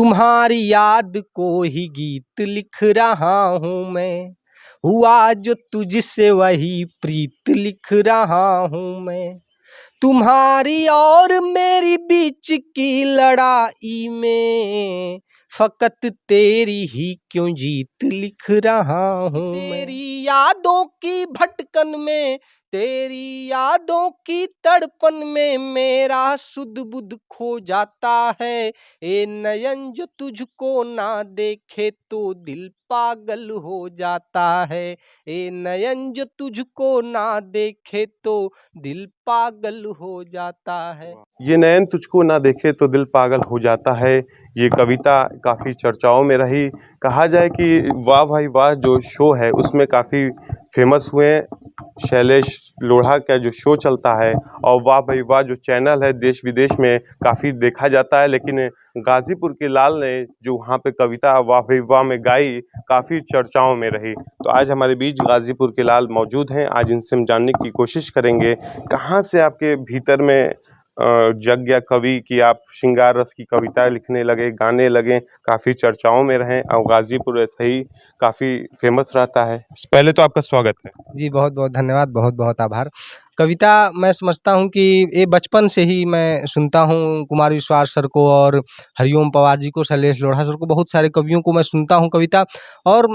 तुम्हारी याद को ही गीत लिख रहा हूँ मैं, हुआ जो तुझसे वही प्रीत लिख रहा हूँ मैं। तुम्हारी और मेरी बीच की लड़ाई में फकत तेरी ही क्यों जीत लिख रहा हूँ। तेरी यादों की भटकन में, तेरी यादों की तड़पन में मेरा सुध बुध खो जाता है। ए नयन जो तुझको ना देखे तो दिल पागल हो जाता है। ए नयन जो तुझको ना देखे तो दिल पागल हो जाता है। ये नयन तुझको ना देखे तो दिल पागल हो जाता है, ये कविता काफ़ी चर्चाओं में रही। कहा जाए कि वाह भाई वाह जो शो है उसमें काफ़ी फेमस हुए हैं। शैलेश लोढ़ा का जो शो चलता है और वाह भाई वाह जो चैनल है देश विदेश में काफ़ी देखा जाता है, लेकिन गाज़ीपुर के लाल ने जो वहाँ पे कविता वाह भाई वाह में गाई काफ़ी चर्चाओं में रही। तो आज हमारे बीच गाज़ीपुर के लाल मौजूद हैं, आज इनसे हम जानने की कोशिश करेंगे कहाँ से आपके भीतर में जग गया कवि कि आप श्रृंगार रस की कविताएं लिखने लगे, गाने लगे, काफ़ी चर्चाओं में रहें और गाज़ीपुर ऐसे ही काफ़ी फेमस रहता है। पहले तो आपका स्वागत है। जी बहुत बहुत धन्यवाद, बहुत बहुत आभार। कविता मैं समझता हूँ कि ये बचपन से ही मैं सुनता हूँ, कुमार विश्वास सर को और हरिओम पवार जी को, शैलेश लोढ़ा सर को, बहुत सारे कवियों को मैं सुनता हूँ कविता। और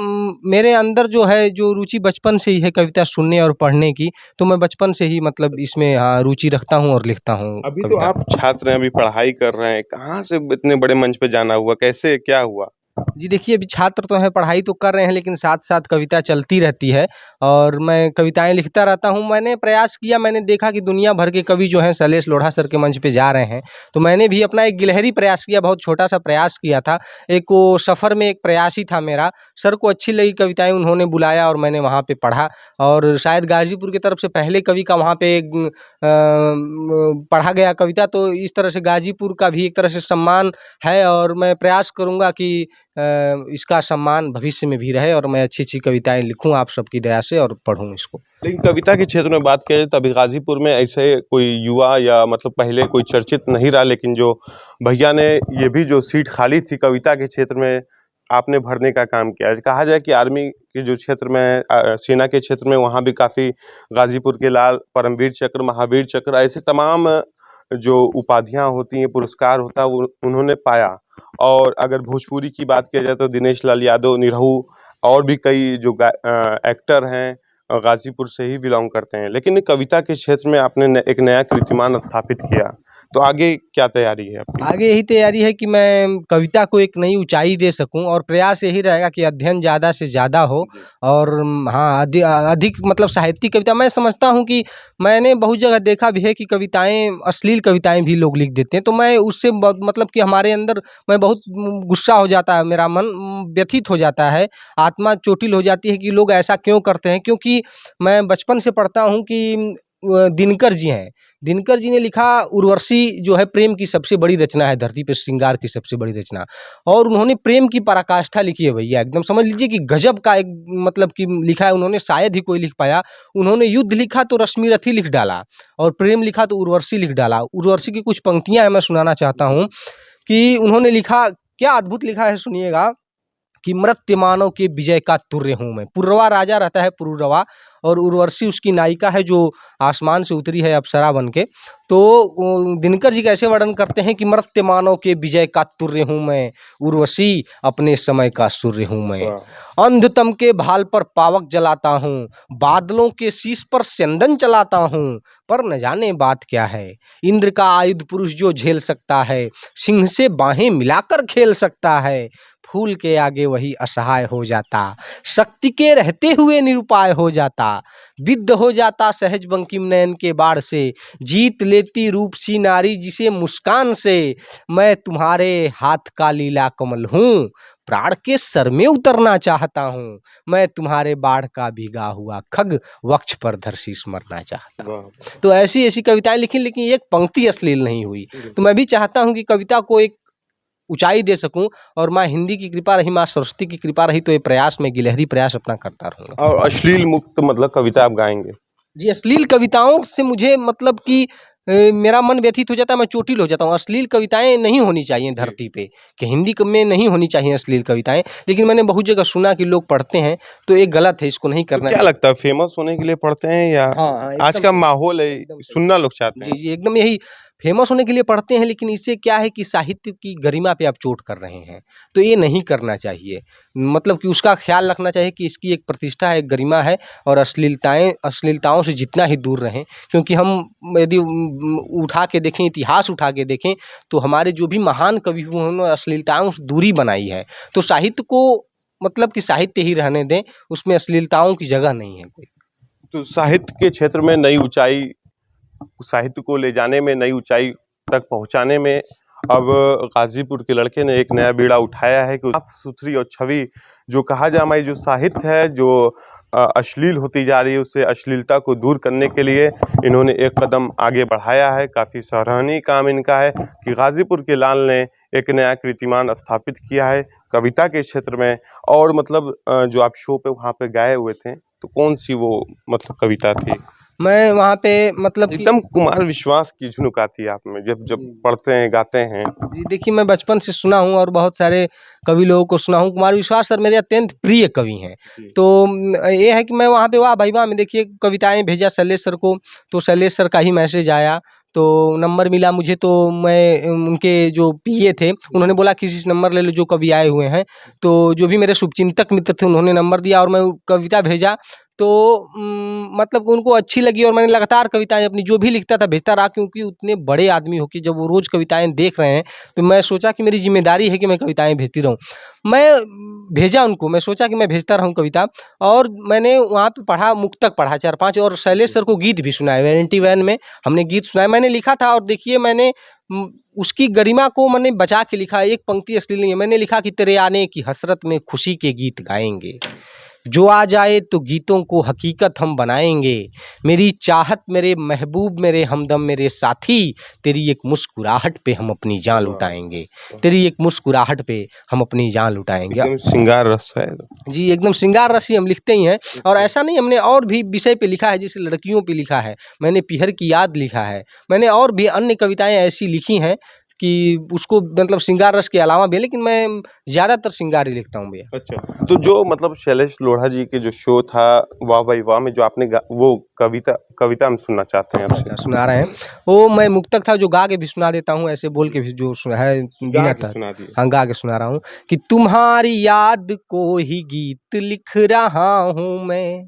मेरे अंदर जो है जो रुचि बचपन से ही है कविता सुनने और पढ़ने की, तो मैं बचपन से ही मतलब इसमें रुचि रखता हूँ और लिखता हूँ अभी तो कविता। आप छात्र हैं, अभी पढ़ाई कर रहे हैं, कहाँ से इतने बड़े मंच पे जाना हुआ, कैसे क्या हुआ? जी देखिए, अभी छात्र तो हैं, पढ़ाई तो कर रहे हैं, लेकिन साथ-साथ कविता चलती रहती है और मैं कविताएँ लिखता रहता हूँ। मैंने प्रयास किया, मैंने देखा कि दुनिया भर के कवि जो हैं शैलेश लोढ़ा सर के मंच पे जा रहे हैं, तो मैंने भी अपना एक गिलहरी प्रयास किया, बहुत छोटा-सा प्रयास किया था। एक वो सफ़र में एक प्रयास ही था मेरा। सर को अच्छी लगी कविताएँ, उन्होंने बुलाया और मैंने वहाँ पे पढ़ा और शायद गाज़ीपुर की तरफ से पहले कवि का वहाँ पे पढ़ा गया कविता, तो इस तरह से गाज़ीपुर का भी एक तरह से सम्मान है और मैं प्रयास करूँगा कि इसका सम्मान भविष्य में भी रहे और मैं अच्छी-अच्छी कविताएँ लिखूँ आप सबकी दया से और पढ़ूँ इसको। लेकिन कविता के क्षेत्र में बात करें तो अभी गाज़ीपुर में ऐसे कोई युवा या मतलब पहले कोई चर्चित नहीं रहा, लेकिन जो भैया ने ये भी जो सीट खाली थी कविता के क्षेत्र में आपने भरने का काम किया। कहा जाए कि आर्मी के जो क्षेत्र में सेना के क्षेत्र में वहाँ भी काफ़ी गाज़ीपुर के लाल, परमवीर चक्र, महावीर चक्र ऐसे तमाम जो उपाधियाँ होती हैं, पुरस्कार होता है वो उन्होंने पाया। और अगर भोजपुरी की बात किया जाए तो दिनेश लाल यादव, निरहू और भी कई जो एक्टर हैं गाज़ीपुर से ही बिलॉन्ग करते हैं। लेकिन कविता के क्षेत्र में आपने एक नया कीर्तिमान स्थापित किया, तो आगे क्या तैयारी है आपकी? आगे यही तैयारी है कि मैं कविता को एक नई ऊँचाई दे सकूँ और प्रयास यही रहेगा कि अध्ययन ज़्यादा से ज़्यादा हो और हाँ, अधिक मतलब साहित्यिक कविता मैं समझता हूँ कि मैंने बहुत जगह देखा भी है कि कविताएँ अश्लील कविताएँ भी लोग लिख देते हैं, तो मैं उससे मतलब कि हमारे अंदर मैं बहुत गुस्सा हो जाता है, मेरा मन व्यथित हो जाता है, आत्मा चोटिल हो जाती है कि लोग ऐसा क्यों करते हैं? क्योंकि मैं बचपन से पढ़ता हूँ कि दिनकर जी हैं। दिनकर जी ने लिखा उर्वशी जो है प्रेम की सबसे बड़ी रचना है, धरती पे श्रृंगार की सबसे बड़ी रचना और उन्होंने प्रेम की पराकाष्ठा लिखी है भैया, एकदम समझ लीजिए कि गजब का एक मतलब कि लिखा है उन्होंने, शायद ही कोई लिख पाया। उन्होंने युद्ध लिखा तो रश्मिरथी लिख डाला और प्रेम लिखा तो उर्वशी लिख डाला। उर्वशी की कुछ पंक्तियाँ मैं सुनाना चाहता हूँ कि उन्होंने लिखा, क्या अद्भुत लिखा है सुनिएगा कि मृत्य मानव के विजय का तुर्य हूँ मैं। पुरवा राजा रहता है पुरुरवा और उर्वशी उसकी नायिका है जो आसमान से उतरी है अप्सरा बन के। तो दिनकर जी कैसे वर्णन करते हैं कि मृत्य मानव के विजय का तुर्य हूँ मैं, उर्वशी अपने समय का सूर्य हूँ मैं। अंधतम के भाल पर पावक जलाता हूँ, बादलों के शीश पर स्यंदन चलाता हूँ, पर न जाने बात क्या है, इंद्र का आयुध पुरुष जो झेल सकता है, सिंह से बाहें मिलाकर खेल सकता है, फूल के आगे वही असहाय हो जाता, शक्ति के रहते हुए निरुपाय हो जाता, विद्ध हो जाता सहज बंकिम नयन के बाढ़ से, जीत लेती रूप सी नारी जिसे मुस्कान से, मैं तुम्हारे हाथ का लीला कमल हूँ, प्राण के सर में उतरना चाहता हूँ, मैं तुम्हारे बाढ़ का भीगा हुआ खग वक्ष पर धर शीस मरना चाहता हूँ। तो ऐसी ऐसी कविताएं लिखी, लेकिन एक पंक्ति अश्लील नहीं हुई। तो मैं भी चाहता हूँ कि कविता को एक ऊंचाई दे सकूं और माँ हिंदी की कृपा रही, माँ सरस्वती की कृपा रही, तो ये प्रयास में गिलहरी प्रयास अपना करता रहूंगा। और अश्लील मुक्त मतलब कविता आप गाएंगे? जी, अश्लील कविताओं से मुझे मतलब कि मेरा मन व्यथित हो जाता है, मैं चोटिल हो जाता हूँ। अश्लील कविताएँ नहीं होनी चाहिए धरती पे, कि हिंदी में नहीं होनी चाहिए अश्लील कविताएँ। लेकिन मैंने बहुत जगह सुना कि लोग पढ़ते हैं, तो ये गलत है, इसको नहीं तो करना क्या चाहिए। लगता है फेमस होने के लिए पढ़ते हैं या हाँ, हाँ, आज एकदम का सही, माहौल है एकदम सही। सुनना लोग चाहते जी, हैं? जी, एकदम यही फेमस होने के लिए पढ़ते हैं, लेकिन इससे क्या है कि साहित्य की गरिमा पे आप चोट कर रहे हैं, तो ये नहीं करना चाहिए। मतलब कि उसका ख़्याल रखना चाहिए कि इसकी एक प्रतिष्ठा है, एक गरिमा है और अश्लीलताओं से जितना ही दूर रहें। क्योंकि हम यदि उठा के देखें, इतिहास उठा के देखें, तो हमारे जो भी महान कवि हुए हैं, उन्होंने अश्लीलताओं से दूरी बनाई है। तो साहित्य को मतलब कि साहित्य ही रहने दें, उसमें अश्लीलताओं की जगह नहीं है कोई। तो साहित्य के क्षेत्र में नई ऊंचाई, साहित्य को ले जाने में, नई ऊंचाई तक पहुंचाने में अब गाजीपुर के लड़के ने एक नया बीड़ा उठाया है कि साफ सुथरी और छवि जो कहा जाए, हमारी जो साहित्य है जो अश्लील होती जा रही है, उससे अश्लीलता को दूर करने के लिए इन्होंने एक कदम आगे बढ़ाया है। काफ़ी सराहनीय काम इनका है कि गाजीपुर के लाल ने एक नया कीर्तिमान स्थापित किया है कविता के क्षेत्र में। और मतलब जो आप शो पे वहाँ पे गाए हुए थे, तो कौन सी वो मतलब कविता थी? मैं वहाँ पे मतलब कि एकदम कुमार विश्वास की झुनुक आती है आप में जब जब जी। पढ़ते हैं, गाते हैं। जी, देखिए मैं बचपन से सुना हूँ और बहुत सारे कवि लोगों को सुना हूँ। कुमार विश्वास सर मेरे अत्यंत प्रिय कवि हैं। जी। तो ये है कि मैं वहाँ पे वाह भाई वाह! में देखिए कविताएँ भेजा शैलेश सर को, तो शैलेश सर का ही मैसेज आया, तो नंबर मिला मुझे, तो मैं उनके जो पीए थे, उन्होंने बोला किसी से नंबर ले लो जो कवि आए हुए हैं। तो जो भी मेरे शुभचिंतक मित्र थे, उन्होंने नंबर दिया और मैं वो कविता भेजा। तो मतलब उनको अच्छी लगी और मैंने लगातार कविताएँ अपनी जो भी लिखता था भेजता रहा, क्योंकि उतने बड़े आदमी हो के जब वो रोज़ कविताएँ देख रहे हैं, तो मैं सोचा कि मेरी ज़िम्मेदारी है कि मैं कविताएँ भेजती रहूँ। मैं भेजा उनको, मैं सोचा कि मैं भेजता रहूँ कविता, और मैंने वहाँ पे पढ़ा, मुक्तक पढ़ा 4-5, और शैलेश सर को गीत भी सुनाए। वैनिटी वैन में हमने गीत सुनाए, मैंने लिखा था, और देखिए मैंने उसकी गरिमा को मैंने बचा के लिखा। एक पंक्ति अश्लील नहीं है। मैंने लिखा कि तेरे आने की हसरत में खुशी के गीत गाएँगे। जो आ जाए तो गीतों को हकीकत हम बनाएँगे। मेरी चाहत मेरे महबूब मेरे हमदम मेरे साथी, तेरी एक मुस्कुराहट पे हम अपनी जान लुटाएँगे। तेरी एक मुस्कुराहट पे हम अपनी जान लुटाएँगे। एकदम श्रृंगार रस है। जी, एकदम श्रृंगार रस ही हम लिखते ही हैं। और ऐसा नहीं, हमने और भी विषय पे लिखा है, जैसे लड़कियों पे लिखा है, मैंने पीहर की याद लिखा है, मैंने और भी अन्य कविताएँ ऐसी लिखी हैं कि उसको मतलब श्रृंगार रस के अलावा भी है, लेकिन मैं ज़्यादातर श्रृंगार ही लिखता हूँ भैया। अच्छा, तो जो मतलब शैलेश लोढ़ा जी के जो शो था वाह भाई वाह में जो आपने वो कविता कविता हम सुनना चाहते हैं अच्छा, आपसे। अच्छा, सुना रहे हैं। वो मैं मुक्तक था जो गा के भी सुना देता हूँ, ऐसे बोल के भी जो है गा बिना के तार। सुना दिए। हाँ, गा के सुना रहा हूँ कि तुम्हारी याद को ही गीत लिख रहा हूँ मैं,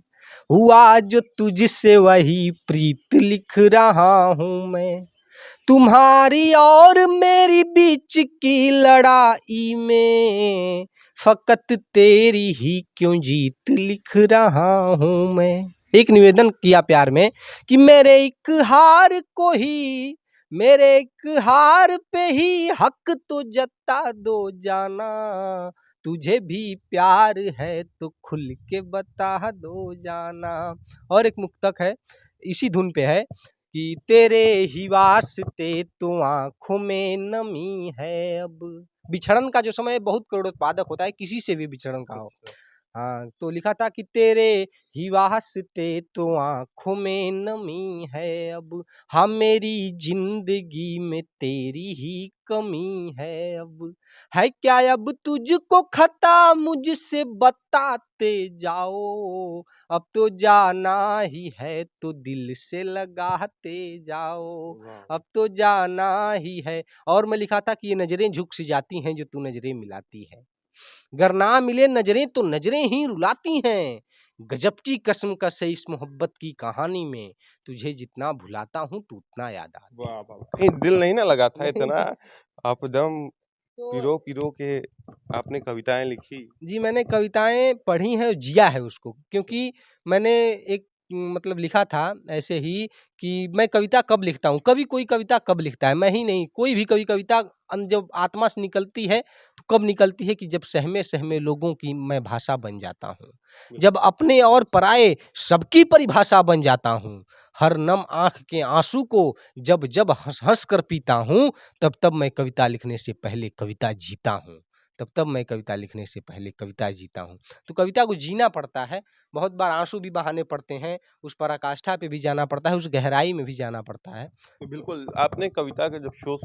हुआ जो तुझसे वही प्रीत लिख रहा हूँ मैं। तुम्हारी और मेरी बीच की लड़ाई में फ़कत तेरी ही क्यों जीत लिख रहा हूँ मैं। एक निवेदन किया प्यार में कि मेरे एक हार पे ही हक तो जता दो जाना, तुझे भी प्यार है तो खुल के बता दो जाना। और एक मुक्तक है, इसी धुन पे है कि तेरे ही वास्ते तो आँखों में नमी है अब। बिछड़न का जो समय बहुत करोड़ोत्पादक होता है, किसी से भी बिछड़न का हो। हाँ, तो लिखा था कि तेरे ही वास्ते तो आँखों में नमी है अब, हाँ मेरी ज़िंदगी में तेरी ही कमी है अब। है क्या अब तुझको खता मुझसे बताते जाओ, अब तो जाना ही है तो दिल से लगाते जाओ, अब तो जाना ही है। और मैं लिखा था कि ये नज़रें झुक सी जाती हैं जो तू नज़रें मिलाती है, गर ना मिले नज़रें तो नज़रें ही रुलाती हैं, गजब की कसमकस है इस मोहब्बत की कहानी में, तुझे जितना भुलाता हूँ तू उतना याद आती है। वाह वाह! कहीं दिल नहीं ना लगा था नहीं, इतना आप एकदम तो पिरो-पिरो के आपने कविताएँ लिखी। जी, मैंने कविताएँ पढ़ी हैं और जिया है उसको, क्योंकि मैंने एक मतलब लिखा था ऐसे ही कि मैं कविता कब लिखता हूँ, कभी कोई कविता कब लिखता है, मैं ही नहीं, कोई भी कभी कविता जब आत्मा से निकलती है, तो कब निकलती है कि जब सहमे-सहमे लोगों की मैं भाषा बन जाता हूँ। जब अपने और पराये सबकी परिभाषा बन जाता हूँ, हर नम आँख के आँसू को जब-जब हँस-हँस कर पीता हूँ, तब-तब मैं कविता लिखने से पहले कविता जीता हूँ। तब तब मैं कविता लिखने से पहले कविता जीता हूँ। तो कविता को जीना पड़ता है, बहुत बार आँसू भी बहाने पड़ते हैं, उस पराकाष्ठा पे भी जाना पड़ता है, उस गहराई में भी जाना पड़ता है। तो बिल्कुल, आपने कविता के जब शोज़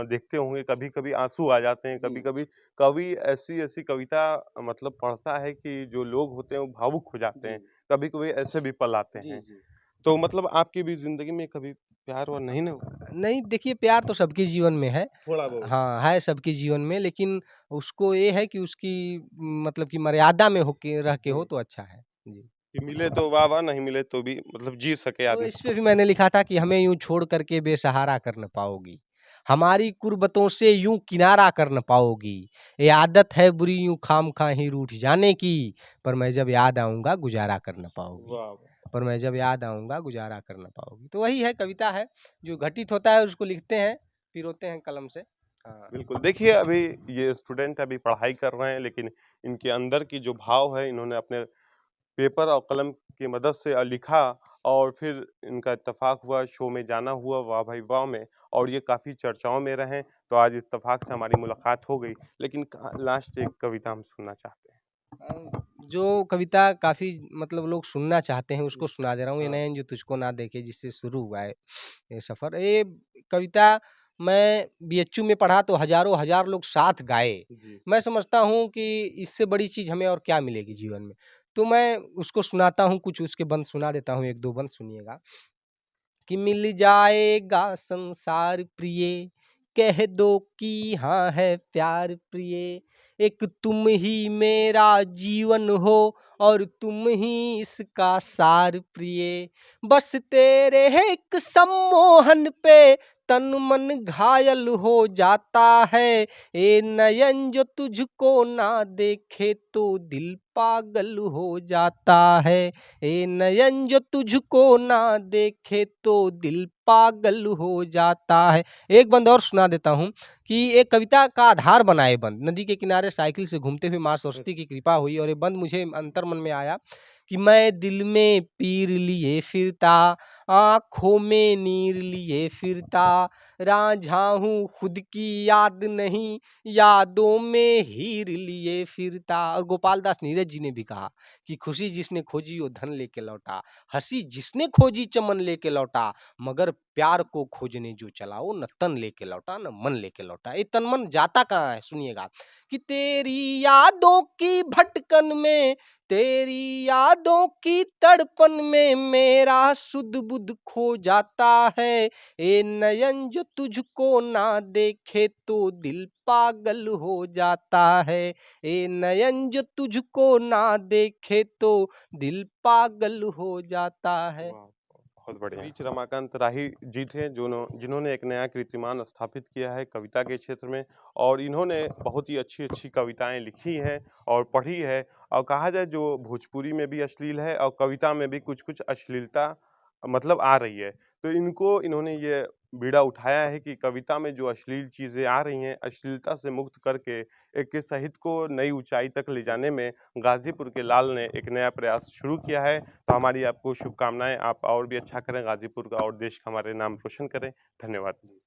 देखते होंगे, कभी-कभी आँसू आ जाते हैं, जी। कभी-कभी कवि ऐसी-ऐसी कविता मतलब पढ़ता है कि जो लोग होते हैं वो भावुक हो जाते हैं, जी। कभी-कभी ऐसे भी पल आते जी, हैं। जी। तो मतलब आपकी भी ज़िंदगी में कभी प्यार व्यार नहीं ना हुआ? नहीं, देखिए प्यार तो सबके जीवन में है। थोड़ा बहुत। हाँ, है सबके जीवन में, लेकिन उसको ये है कि उसकी मतलब कि मर्यादा में होके रह के हो जी, तो अच्छा है। जी। कि मिले तो वाह-वाह, नहीं मिले तो भी मतलब जी सके तो आदमी। इस पे भी मैंने लिखा था कि हमें यूँ छोड़ कर के बेसहारा कर न पाओगी, हमारी कुर्बतों से यूँ किनारा कर न पाओगी, ये आदत है बुरी यूँ खामखा ही रूठ जाने की, पर मैं जब याद आऊँगा गुज़ारा कर न पाओगी। वाह, वाह! पर मैं जब याद आऊँगा गुज़ारा कर न पाओगी। तो वही है, कविता है, जो घटित होता है उसको लिखते हैं, पिरोते हैं कलम से। हाँ। बिल्कुल, देखिए अभी ये स्टूडेंट अभी पढ़ाई कर रहे हैं, लेकिन इनके अंदर की जो भाव है, इन्होंने अपने पेपर और कलम की मदद से लिखा और फिर इनका इत्तेफ़ाक हुआ, शो में जाना हुआ वाह भाई वाह में और ये काफ़ी चर्चाओं में रहे, तो आज इत्तेफ़ाक से हमारी मुलाकात हो गई। लेकिन लास्ट एक कविता हम सुनना चाहते हैं। जो कविता काफ़ी मतलब लोग सुनना चाहते हैं जी। उसको सुना दे रहा हूँ, ये हाँ। नयन जो तुझको ना देखे जिससे शुरू हुआ है ये सफ़र। ये कविता मैं बीएचयू में पढ़ा तो हज़ारों हज़ार लोग साथ गाए। जी। मैं समझता हूँ कि इससे बड़ी चीज़ हमें और क्या मिलेगी जीवन में। तो मैं उसको सुनाता हूँ, कुछ उसके बंद सुना देता हूँ, 1-2 बंद सुनिएगा। कि मिल जाएगा संसार प्रिय, कह दो कि हाँ है प्यार प्रिय, एक तुम ही मेरा जीवन हो और तुम ही इसका सार प्रिय, बस तेरे एक सम्मोहन पे तन मन घायल हो जाता है, ए नयन जो तुझको ना देखे तो दिल पागल हो जाता है, ए नयन जो तुझको ना देखे तो दिल पागल हो जाता है। एक बंद और सुना देता हूँ कि एक कविता का आधार बना ये बंद। नदी के किनारे साइकिल से घूमते हुए माँ सरस्वती की कृपा हुई और ये बंद मुझे अंतर्मन में आया कि मैं दिल में पीर लिए फिरता, आँखों में नीर लिए फिरता, राँझा हूँ खुद की याद नहीं, यादों में हीर लिए फिरता। और गोपाल दास नीरज जी ने भी कहा कि खुशी जिसने खोजी वो धन लेके लौटा, हँसी जिसने खोजी चमन लेके लौटा, मगर प्यार को खोजने जो चला वो न तन लेके लौटा न मन लेके लौटा। ये तन मन जाता कहाँ है, सुनिएगा कि तेरी यादों की भटकन में, तेरी यादों की तड़पन में मेरा सुध बुध खो जाता है, ए नयन जो तुझको ना देखे तो दिल पागल हो जाता है, ए नयन जो तुझको ना देखे तो दिल पागल हो जाता है। वाह! बहुत बढ़िया। इस बीच रमाकांत राही जी थे जिन्होंने एक नया कीर्तिमान स्थापित किया है कविता के क्षेत्र में और इन्होंने बहुत ही अच्छी-अच्छी कविताएँ लिखी हैं और पढ़ी है और कहा जाए जो भोजपुरी में भी अश्लील है और कविता में भी कुछ-कुछ अश्लीलता मतलब आ रही है। तो इन्होंने ये बीड़ा उठाया है कि कविता में जो अश्लील चीज़ें आ रही हैं, अश्लीलता से मुक्त करके एक साहित्य को नई ऊँचाई तक ले जाने में गाज़ीपुर के लाल ने एक नया प्रयास शुरू किया है। तो हमारी आपको शुभकामनाएँ, आप और भी अच्छा करें गाज़ीपुर का और देश का हमारे नाम रोशन करें। धन्यवाद।